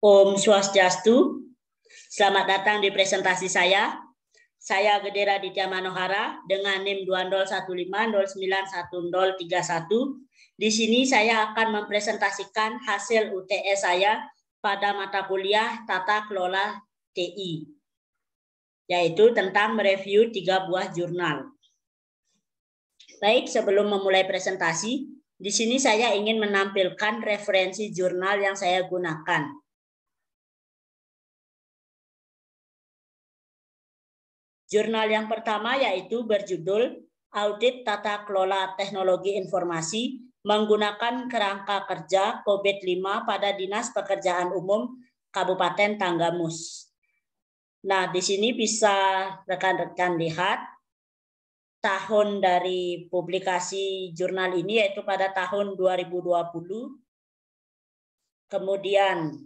Om Swastiastu. Selamat datang di presentasi saya. Saya Gede Raditya Manohara dengan NIM 2015091031. Di sini saya akan mempresentasikan hasil UTS saya pada mata kuliah Tata Kelola TI, yaitu tentang mereview 3 buah jurnal. Baik, sebelum memulai presentasi, di sini saya ingin menampilkan referensi jurnal yang saya gunakan. Jurnal yang pertama yaitu berjudul Audit Tata Kelola Teknologi Informasi menggunakan kerangka kerja COVID-5 pada Dinas Pekerjaan Umum Kabupaten Tanggamus. Nah, di sini bisa rekan-rekan lihat tahun dari publikasi jurnal ini yaitu pada tahun 2020. Kemudian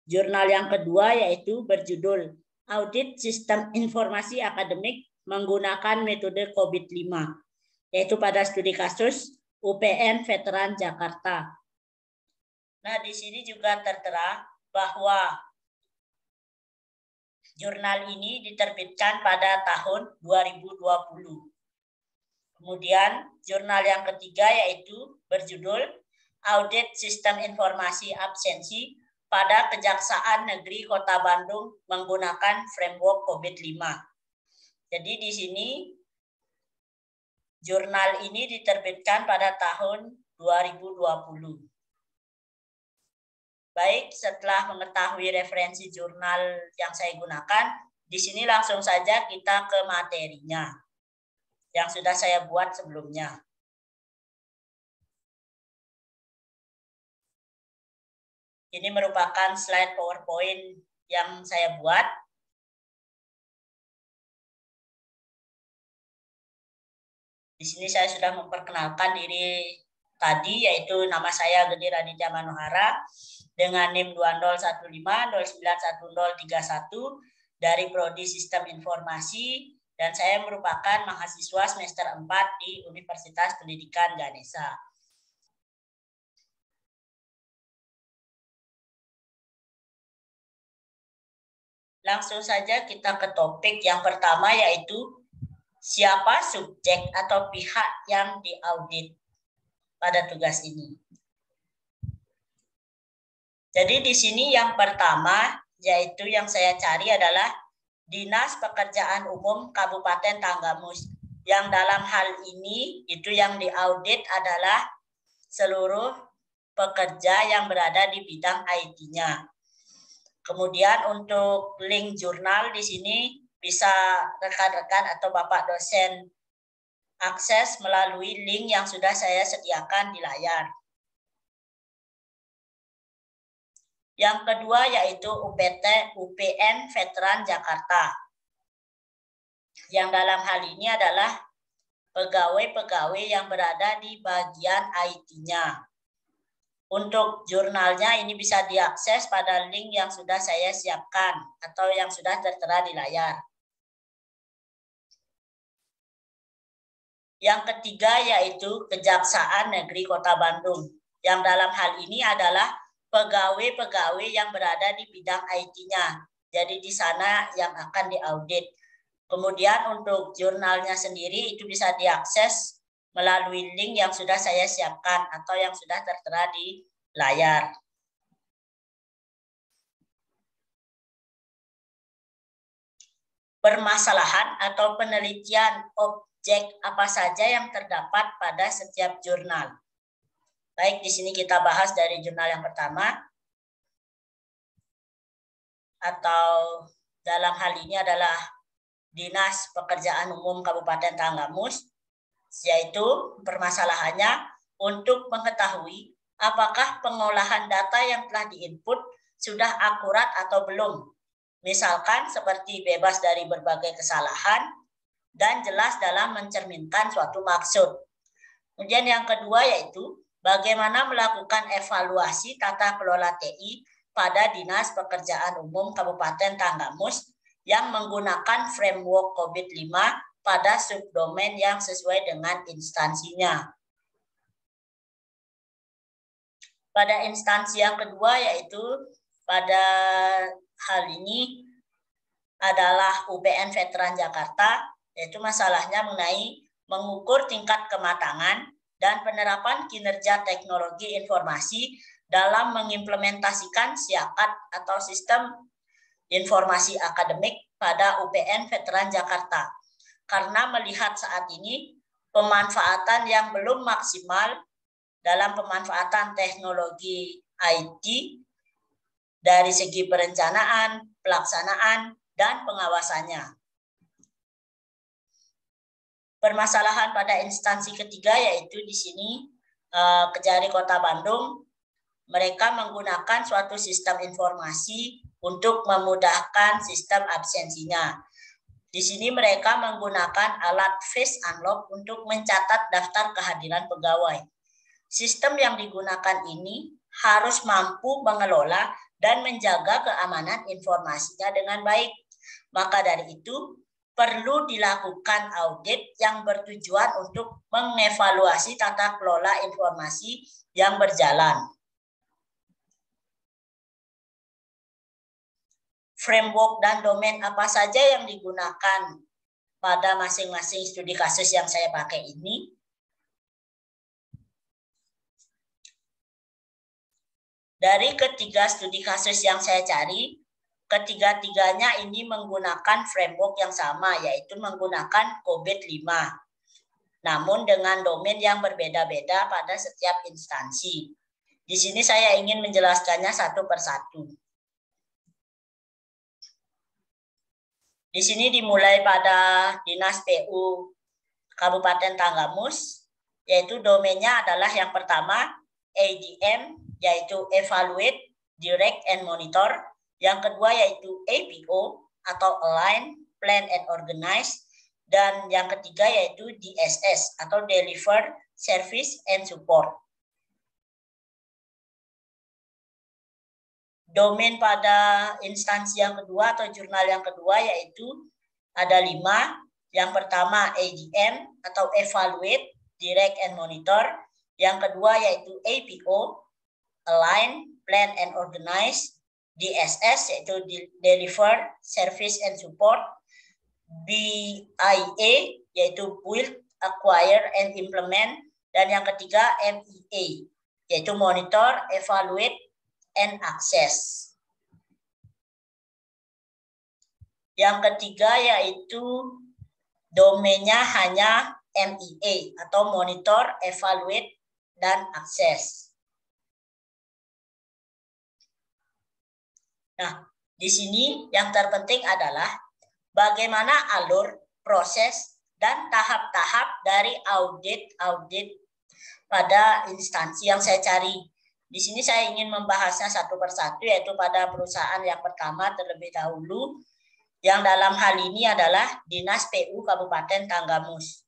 jurnal yang kedua yaitu berjudul Audit Sistem Informasi Akademik menggunakan metode COVID-5, yaitu pada studi kasus UPN Veteran Jakarta. Nah, di sini juga tertera bahwa jurnal ini diterbitkan pada tahun 2020. Kemudian jurnal yang ketiga yaitu berjudul Audit Sistem Informasi Absensi pada Kejaksaan Negeri Kota Bandung menggunakan framework COVID-5. Jadi di sini jurnal ini diterbitkan pada tahun 2020. Baik, setelah mengetahui referensi jurnal yang saya gunakan, di sini langsung saja kita ke materinya yang sudah saya buat sebelumnya. Ini merupakan slide PowerPoint yang saya buat. Di sini saya sudah memperkenalkan diri tadi, yaitu nama saya Gede Raditya Manohara dengan NIM 2015091031 dari Prodi Sistem Informasi, dan saya merupakan mahasiswa semester 4 di Universitas Pendidikan Ganesha. Langsung saja kita ke topik yang pertama, yaitu siapa subjek atau pihak yang diaudit pada tugas ini. Jadi di sini yang pertama, yaitu yang saya cari adalah Dinas Pekerjaan Umum Kabupaten Tanggamus. Yang dalam hal ini, itu yang diaudit adalah seluruh pekerja yang berada di bidang IT-nya. Kemudian untuk link jurnal di sini bisa rekan-rekan atau Bapak dosen akses melalui link yang sudah saya sediakan di layar. Yang kedua yaitu UPN Veteran Jakarta. Yang dalam hal ini adalah pegawai-pegawai yang berada di bagian IT-nya. Untuk jurnalnya ini bisa diakses pada link yang sudah saya siapkan atau yang sudah tertera di layar. Yang ketiga yaitu Kejaksaan Negeri Kota Bandung. Yang dalam hal ini adalah pegawai-pegawai yang berada di bidang IT-nya. Jadi di sana yang akan diaudit. Kemudian untuk jurnalnya sendiri itu bisa diakses melalui link yang sudah saya siapkan atau yang sudah tertera di layar. Permasalahan atau penelitian objek apa saja yang terdapat pada setiap jurnal. Baik, di sini kita bahas dari jurnal yang pertama, atau dalam hal ini adalah Dinas Pekerjaan Umum Kabupaten Tanggamus, yaitu permasalahannya untuk mengetahui apakah pengolahan data yang telah diinput sudah akurat atau belum. Misalkan seperti bebas dari berbagai kesalahan dan jelas dalam mencerminkan suatu maksud. Kemudian yang kedua yaitu bagaimana melakukan evaluasi tata kelola TI pada Dinas Pekerjaan Umum Kabupaten Tanggamus yang menggunakan framework COVID-5 pada subdomain yang sesuai dengan instansinya. Pada instansi yang kedua yaitu pada hal ini adalah UPN Veteran Jakarta, yaitu masalahnya mengenai mengukur tingkat kematangan dan penerapan kinerja teknologi informasi dalam mengimplementasikan SIAKAD atau Sistem Informasi Akademik pada UPN Veteran Jakarta. Karena melihat saat ini pemanfaatan yang belum maksimal dalam pemanfaatan teknologi IT dari segi perencanaan, pelaksanaan, dan pengawasannya. Permasalahan pada instansi ketiga yaitu di sini Kejari Kota Bandung, mereka menggunakan suatu sistem informasi untuk memudahkan sistem absensinya. Di sini mereka menggunakan alat face unlock untuk mencatat daftar kehadiran pegawai. Sistem yang digunakan ini harus mampu mengelola dan menjaga keamanan informasinya dengan baik. Maka dari itu, perlu dilakukan audit yang bertujuan untuk mengevaluasi tata kelola informasi yang berjalan. Framework dan domain apa saja yang digunakan pada masing-masing studi kasus yang saya pakai ini? Dari ketiga studi kasus yang saya cari, ketiga-tiganya ini menggunakan framework yang sama, yaitu menggunakan COBIT 5. Namun dengan domain yang berbeda-beda pada setiap instansi. Di sini saya ingin menjelaskannya satu persatu. Di sini dimulai pada Dinas PU Kabupaten Tanggamus, yaitu domainnya adalah yang pertama ADM, yaitu Evaluate, Direct, and Monitor. Yang kedua yaitu APO atau Align, Plan, and Organize. Dan yang ketiga yaitu DSS atau Deliver, Service, and Support. Domain pada instansi yang kedua atau jurnal yang kedua yaitu ada 5. Yang pertama ADM atau Evaluate, Direct, and Monitor. Yang kedua yaitu APO, Align, Plan, and Organize. DSS yaitu Deliver, Service, and Support. BIA yaitu Build, Acquire, and Implement. Dan yang ketiga MEA yaitu Monitor, Evaluate, and Access. Yang ketiga yaitu domainnya hanya MEA atau Monitor, Evaluate, dan Access. Nah, di sini yang terpenting adalah bagaimana alur, proses, dan tahap-tahap dari audit pada instansi yang saya cari. Di sini saya ingin membahasnya satu persatu, yaitu pada perusahaan yang pertama terlebih dahulu, yang dalam hal ini adalah Dinas PU Kabupaten Tanggamus.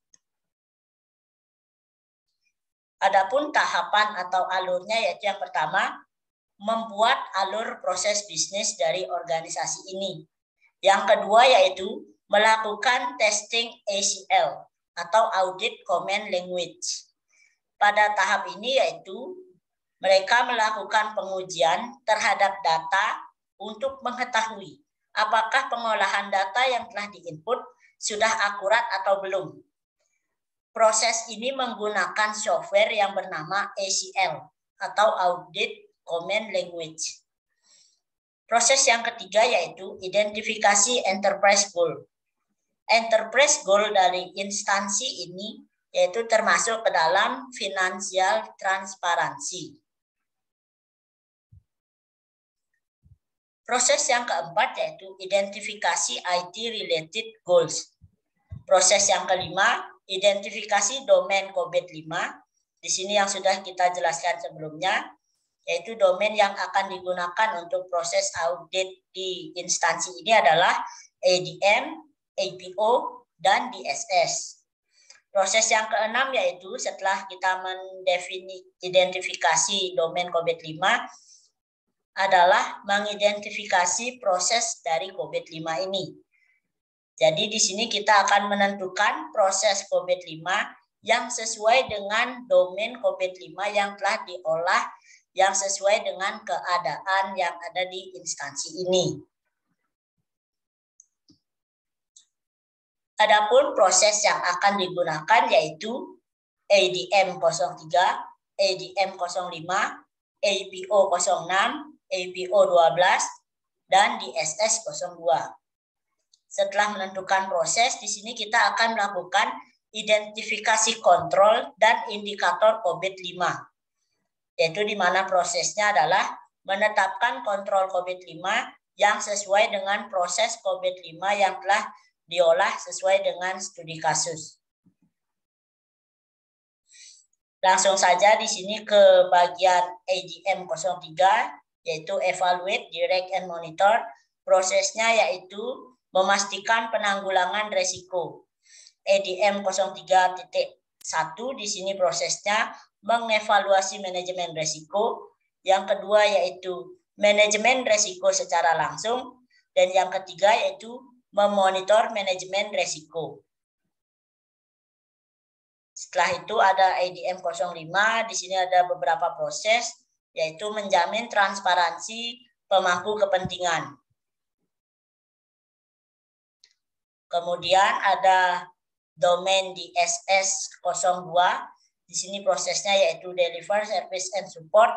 Adapun tahapan atau alurnya yaitu yang pertama, membuat alur proses bisnis dari organisasi ini. Yang kedua yaitu melakukan testing ACL atau Audit Common Language. Pada tahap ini yaitu mereka melakukan pengujian terhadap data untuk mengetahui apakah pengolahan data yang telah diinput sudah akurat atau belum. Proses ini menggunakan software yang bernama ACL atau Audit Common Language. Proses yang ketiga yaitu identifikasi enterprise goal. Enterprise goal dari instansi ini yaitu termasuk ke dalam financial transparansi. Proses yang keempat yaitu identifikasi IT related goals. Proses yang kelima, identifikasi domain COBIT 5. Di sini yang sudah kita jelaskan sebelumnya, yaitu domain yang akan digunakan untuk proses audit di instansi ini adalah ADM, APO, dan DSS. Proses yang keenam yaitu setelah kita mengidentifikasi domain COBIT 5 adalah mengidentifikasi proses dari COBIT 5 ini. Jadi di sini kita akan menentukan proses COBIT 5 yang sesuai dengan domain COBIT 5 yang telah diolah yang sesuai dengan keadaan yang ada di instansi ini. Adapun proses yang akan digunakan yaitu ADM 03, ADM 05, APO 06, APO 12, dan DSS 02. Setelah menentukan proses, di sini kita akan melakukan identifikasi kontrol dan indikator COVID-5, yaitu di mana prosesnya adalah menetapkan kontrol COVID-5 yang sesuai dengan proses COVID-5 yang telah diolah sesuai dengan studi kasus. Langsung saja di sini ke bagian ADM 03, yaitu Evaluate, Direct, and Monitor. Prosesnya yaitu memastikan penanggulangan resiko. ADM 03.1 di sini prosesnya mengevaluasi manajemen resiko. Yang kedua yaitu manajemen resiko secara langsung. Dan yang ketiga yaitu memonitor manajemen resiko. Setelah itu ada ADM 05, di sini ada beberapa proses, yaitu menjamin transparansi pemangku kepentingan. Kemudian ada domain di SS02, di sini prosesnya yaitu Deliver Service and Support,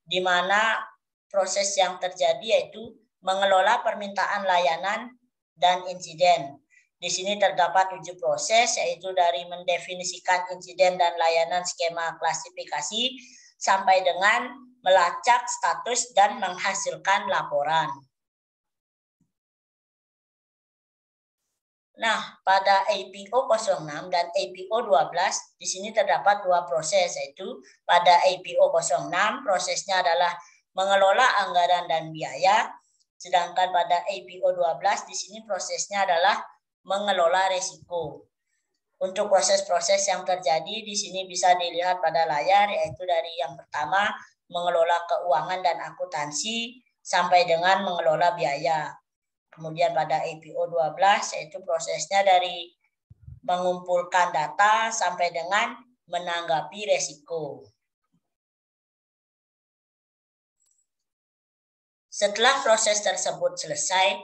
di mana proses yang terjadi yaitu mengelola permintaan layanan dan insiden. Di sini terdapat 7 proses, yaitu dari mendefinisikan insiden dan layanan skema klasifikasi sampai dengan melacak status dan menghasilkan laporan. Nah, pada APO 06 dan APO 12 di sini terdapat 2 proses, yaitu pada APO 06 prosesnya adalah mengelola anggaran dan biaya. Sedangkan pada APO 12 di sini prosesnya adalah mengelola risiko. Untuk proses-proses yang terjadi di sini bisa dilihat pada layar, yaitu dari yang pertama mengelola keuangan dan akuntansi sampai dengan mengelola biaya. Kemudian pada APO 12 yaitu prosesnya dari mengumpulkan data sampai dengan menanggapi risiko. Setelah proses tersebut selesai,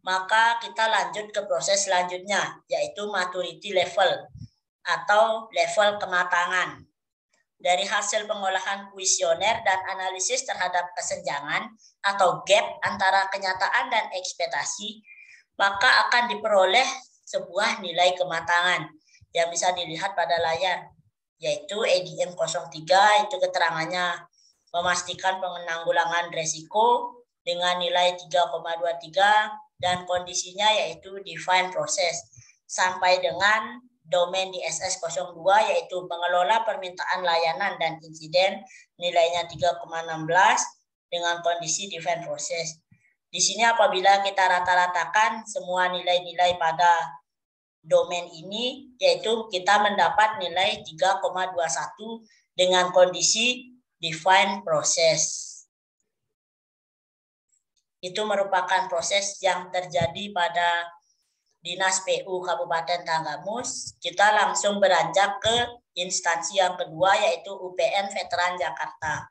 maka kita lanjut ke proses selanjutnya, yaitu maturity level atau level kematangan. Dari hasil pengolahan kuesioner dan analisis terhadap kesenjangan atau gap antara kenyataan dan ekspektasi, maka akan diperoleh sebuah nilai kematangan yang bisa dilihat pada layar, yaitu ADM 03, itu keterangannya memastikan penanggulangan risiko dengan nilai 3,23 dan kondisinya yaitu define process sampai dengan domain di SS02 yaitu mengelola permintaan layanan dan insiden nilainya 3,16 dengan kondisi define process. Di sini apabila kita rata-ratakan semua nilai-nilai pada domain ini yaitu kita mendapat nilai 3,21 dengan kondisi define process. Itu merupakan proses yang terjadi pada Dinas PU Kabupaten Tanggamus. Kita langsung beranjak ke instansi yang kedua yaitu UPN Veteran Jakarta.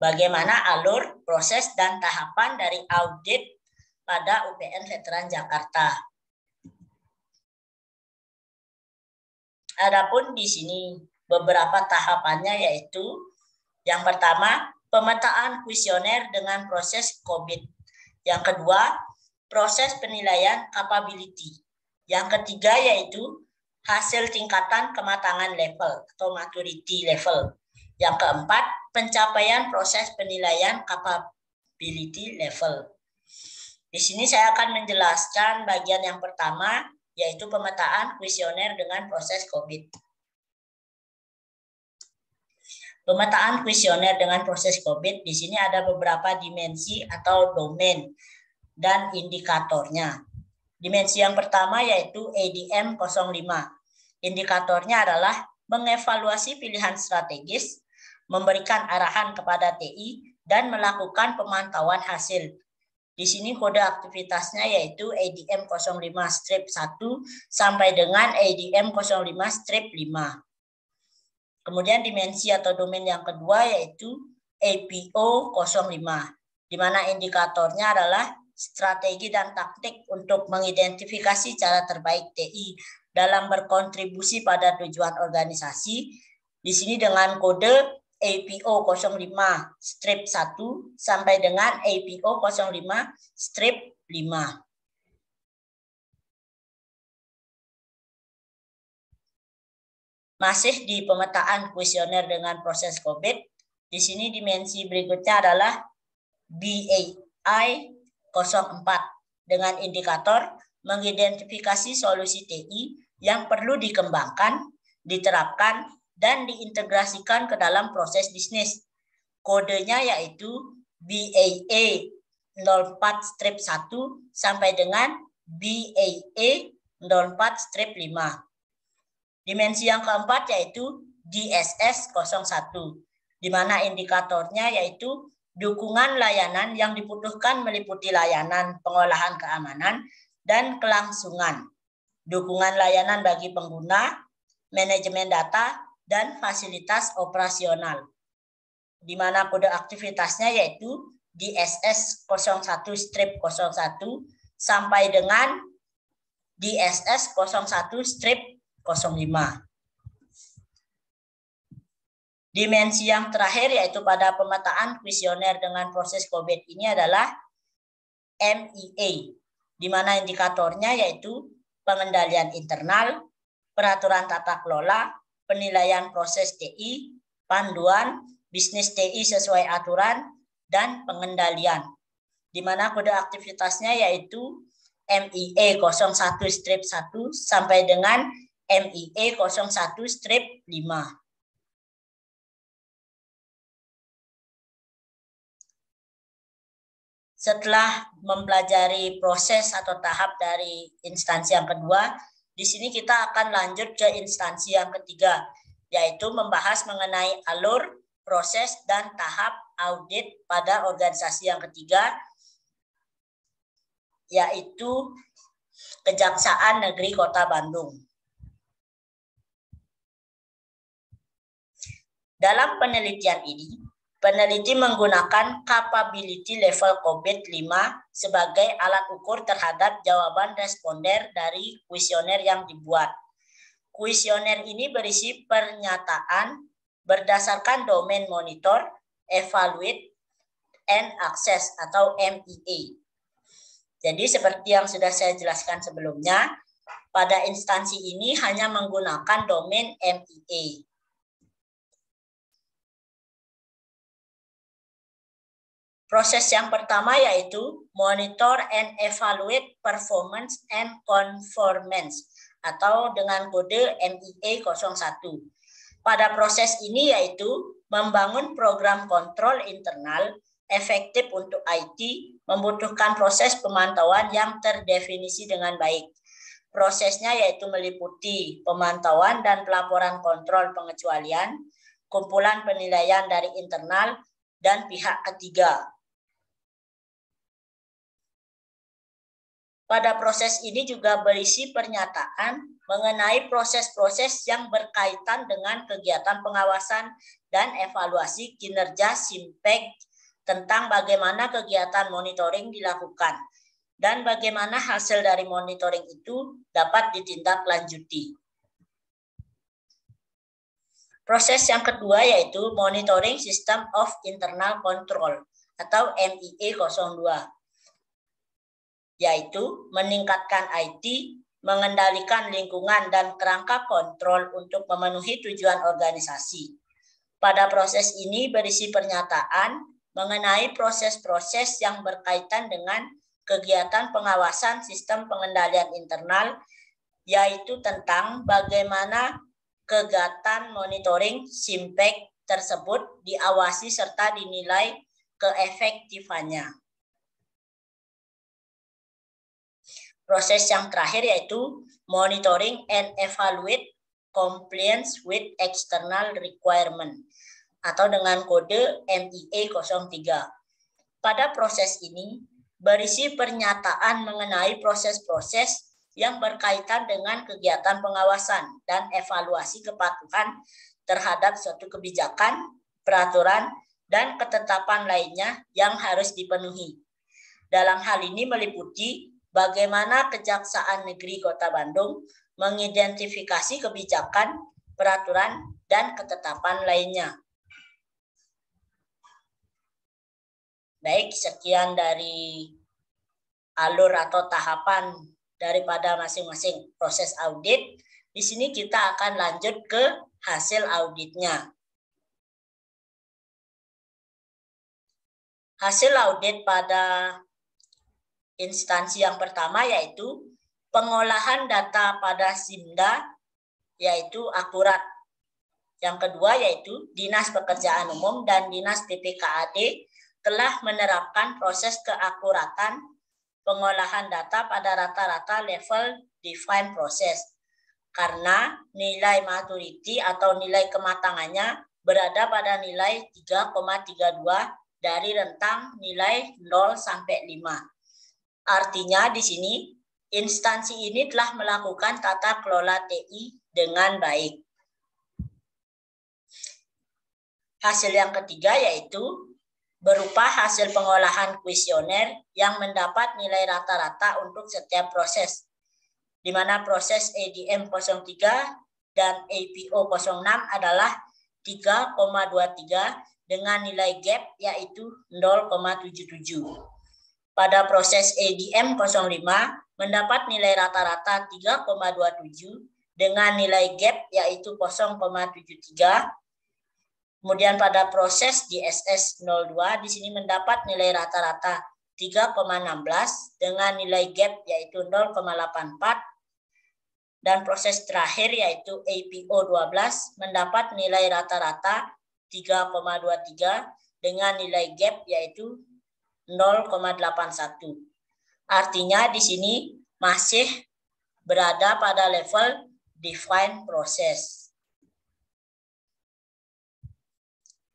Bagaimana alur, proses, dan tahapan dari audit pada UPN Veteran Jakarta. Adapun di sini beberapa tahapannya yaitu yang pertama pemetaan kuesioner dengan proses COVID. Yang kedua, proses penilaian capability. Yang ketiga yaitu hasil tingkatan kematangan level atau maturity level. Yang keempat, pencapaian proses penilaian capability level. Di sini saya akan menjelaskan bagian yang pertama yaitu pemetaan kuesioner dengan proses COVID. Pemetaan kuesioner dengan proses COVID, di sini ada beberapa dimensi atau domain dan indikatornya. Dimensi yang pertama yaitu ADM 05. Indikatornya adalah mengevaluasi pilihan strategis, memberikan arahan kepada TI, dan melakukan pemantauan hasil. Di sini kode aktivitasnya yaitu ADM 05-1 sampai dengan ADM 05-5. Kemudian dimensi atau domain yang kedua yaitu APO 05, di mana indikatornya adalah strategi dan taktik untuk mengidentifikasi cara terbaik TI dalam berkontribusi pada tujuan organisasi. Di sini dengan kode APO 05-1 sampai dengan APO 05-5. Masih di pemetaan kuesioner dengan proses COVID, di sini dimensi berikutnya adalah BAI 04 dengan indikator mengidentifikasi solusi TI yang perlu dikembangkan, diterapkan, dan diintegrasikan ke dalam proses bisnis. Kodenya yaitu BAE 04-1 sampai dengan BAE 04-5. Dimensi yang keempat yaitu DSS 01, di mana indikatornya yaitu dukungan layanan yang dibutuhkan meliputi layanan pengolahan keamanan dan kelangsungan, dukungan layanan bagi pengguna, manajemen data, dan fasilitas operasional, di mana kode aktivitasnya yaitu DSS 01-01 sampai dengan DSS 01-05. Dimensi yang terakhir yaitu pada pemetaan kuesioner dengan proses COVID ini adalah MEA, di mana indikatornya yaitu pengendalian internal, peraturan tata kelola, penilaian proses TI, panduan, bisnis TI sesuai aturan, dan pengendalian. Di mana kode aktivitasnya yaitu MEA 01-1 sampai dengan MEA 01-5. Setelah mempelajari proses atau tahap dari instansi yang kedua, di sini kita akan lanjut ke instansi yang ketiga, yaitu membahas mengenai alur, proses, dan tahap audit pada organisasi yang ketiga, yaitu Kejaksaan Negeri Kota Bandung. Dalam penelitian ini, peneliti menggunakan capability level COVID-5 sebagai alat ukur terhadap jawaban responder dari kuesioner yang dibuat. Kuesioner ini berisi pernyataan berdasarkan domain monitor, evaluate, and access atau MEA. Jadi seperti yang sudah saya jelaskan sebelumnya, pada instansi ini hanya menggunakan domain MEA. Proses yang pertama yaitu monitor and evaluate performance and conformance atau dengan kode MEA 01. Pada proses ini yaitu membangun program kontrol internal efektif untuk IT membutuhkan proses pemantauan yang terdefinisi dengan baik. Prosesnya yaitu meliputi pemantauan dan pelaporan kontrol pengecualian, kumpulan penilaian dari internal, dan pihak ketiga. Pada proses ini juga berisi pernyataan mengenai proses-proses yang berkaitan dengan kegiatan pengawasan dan evaluasi kinerja SIMPEG tentang bagaimana kegiatan monitoring dilakukan dan bagaimana hasil dari monitoring itu dapat ditindaklanjuti. Proses yang kedua yaitu Monitoring System of Internal Control atau MEA 02. Yaitu meningkatkan IT, mengendalikan lingkungan dan kerangka kontrol untuk memenuhi tujuan organisasi. Pada proses ini berisi pernyataan mengenai proses-proses yang berkaitan dengan kegiatan pengawasan sistem pengendalian internal, yaitu tentang bagaimana kegiatan monitoring SIMPEG tersebut diawasi serta dinilai keefektifannya. Proses yang terakhir yaitu monitoring and evaluate compliance with external requirement atau dengan kode MEA 03. Pada proses ini berisi pernyataan mengenai proses-proses yang berkaitan dengan kegiatan pengawasan dan evaluasi kepatuhan terhadap suatu kebijakan, peraturan, dan ketetapan lainnya yang harus dipenuhi. Dalam hal ini meliputi bagaimana Kejaksaan Negeri Kota Bandung mengidentifikasi kebijakan, peraturan, dan ketetapan lainnya. Baik, sekian dari alur atau tahapan daripada masing-masing proses audit. Di sini kita akan lanjut ke hasil auditnya. Hasil audit pada instansi yang pertama yaitu pengolahan data pada SIMDA yaitu akurat. Yang kedua yaitu Dinas Pekerjaan Umum dan Dinas PPKAD telah menerapkan proses keakuratan pengolahan data pada rata-rata level defined process karena nilai maturity atau nilai kematangannya berada pada nilai 3,32 dari rentang nilai 0 sampai 5. Artinya di sini instansi ini telah melakukan tata kelola TI dengan baik. Hasil yang ketiga yaitu berupa hasil pengolahan kuesioner yang mendapat nilai rata-rata untuk setiap proses, di mana proses ADM 03 dan APO 06 adalah 3,23 dengan nilai gap yaitu 0,77. Pada proses ADM 05 mendapat nilai rata-rata 3,27 dengan nilai gap yaitu 0,73. Kemudian pada proses DSS 02 di sini mendapat nilai rata-rata 3,16 dengan nilai gap yaitu 0,84 dan proses terakhir yaitu APO 12 mendapat nilai rata-rata 3,23 dengan nilai gap yaitu 0,81. Artinya di sini masih berada pada level defined process.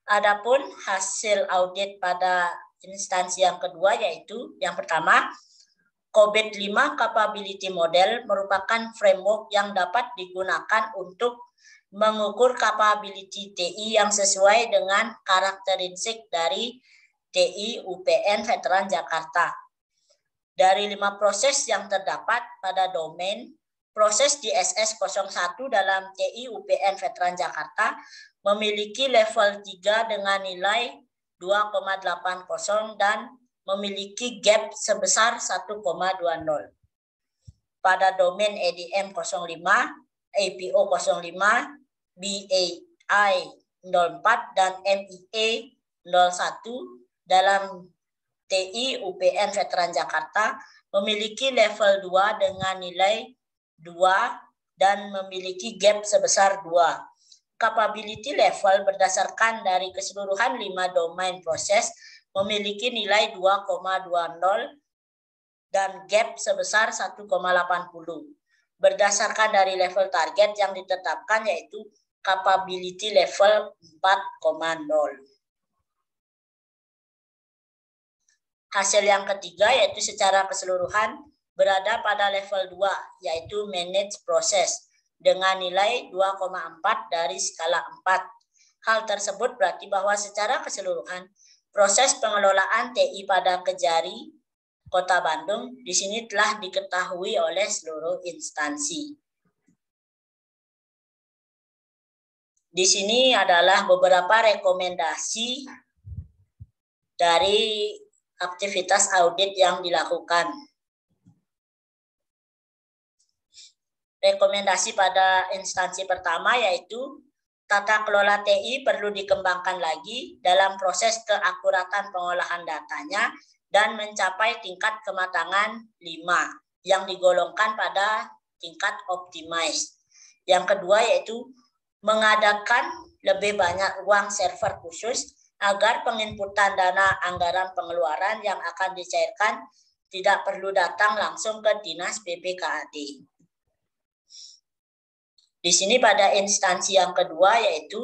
Adapun hasil audit pada instansi yang kedua yaitu yang pertama, COVID-5 Capability Model merupakan framework yang dapat digunakan untuk mengukur capability TI yang sesuai dengan karakteristik dari TI UPN Veteran Jakarta. Dari 5 proses yang terdapat pada domain, proses DSS 01 dalam TI UPN Veteran Jakarta memiliki level 3 dengan nilai 2,80 dan memiliki gap sebesar 1,20. Pada domain ADM 05, APO 05, BAI 04, dan MIA 01 dalam TI UPN Veteran Jakarta memiliki level 2 dengan nilai 2 dan memiliki gap sebesar 2. Capability level berdasarkan dari keseluruhan 5 domain proses memiliki nilai 2,20 dan gap sebesar 1,80. Berdasarkan dari level target yang ditetapkan yaitu capability level 4,0. Hasil yang ketiga yaitu secara keseluruhan berada pada level 2 yaitu manage process dengan nilai 2,4 dari skala 4. Hal tersebut berarti bahwa secara keseluruhan proses pengelolaan TI pada Kejari Kota Bandung di sini telah diketahui oleh seluruh instansi. Di sini adalah beberapa rekomendasi dari aktivitas audit yang dilakukan. Rekomendasi pada instansi pertama yaitu tata kelola TI perlu dikembangkan lagi dalam proses keakuratan pengolahan datanya dan mencapai tingkat kematangan 5 yang digolongkan pada tingkat optimize. Yang kedua yaitu mengadakan lebih banyak ruang server khusus agar penginputan dana anggaran pengeluaran yang akan dicairkan tidak perlu datang langsung ke Dinas PPKAD. Di sini pada instansi yang kedua yaitu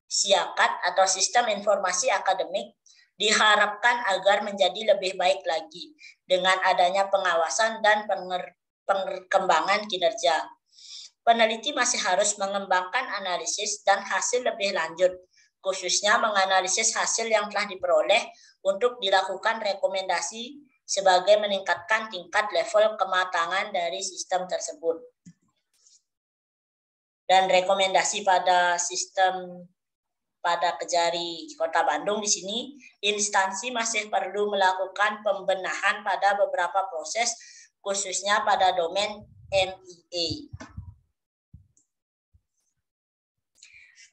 SIAKAD atau Sistem Informasi Akademik diharapkan agar menjadi lebih baik lagi dengan adanya pengawasan dan pengembangan kinerja. peneliti masih harus mengembangkan analisis dan hasil lebih lanjut, khususnya menganalisis hasil yang telah diperoleh untuk dilakukan rekomendasi sebagai meningkatkan tingkat level kematangan dari sistem tersebut. Dan rekomendasi pada sistem pada Kejari Kota Bandung di sini, instansi masih perlu melakukan pembenahan pada beberapa proses, khususnya pada domain MEA.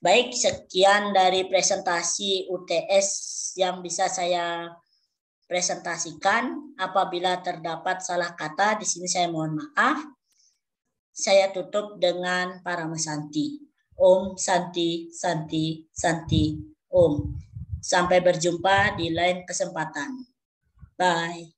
Baik, sekian dari presentasi UTS yang bisa saya presentasikan. Apabila terdapat salah kata, di sini saya mohon maaf. Saya tutup dengan Parama Santi. Om Santi, Santi, Santi, Om. Sampai berjumpa di lain kesempatan. Bye.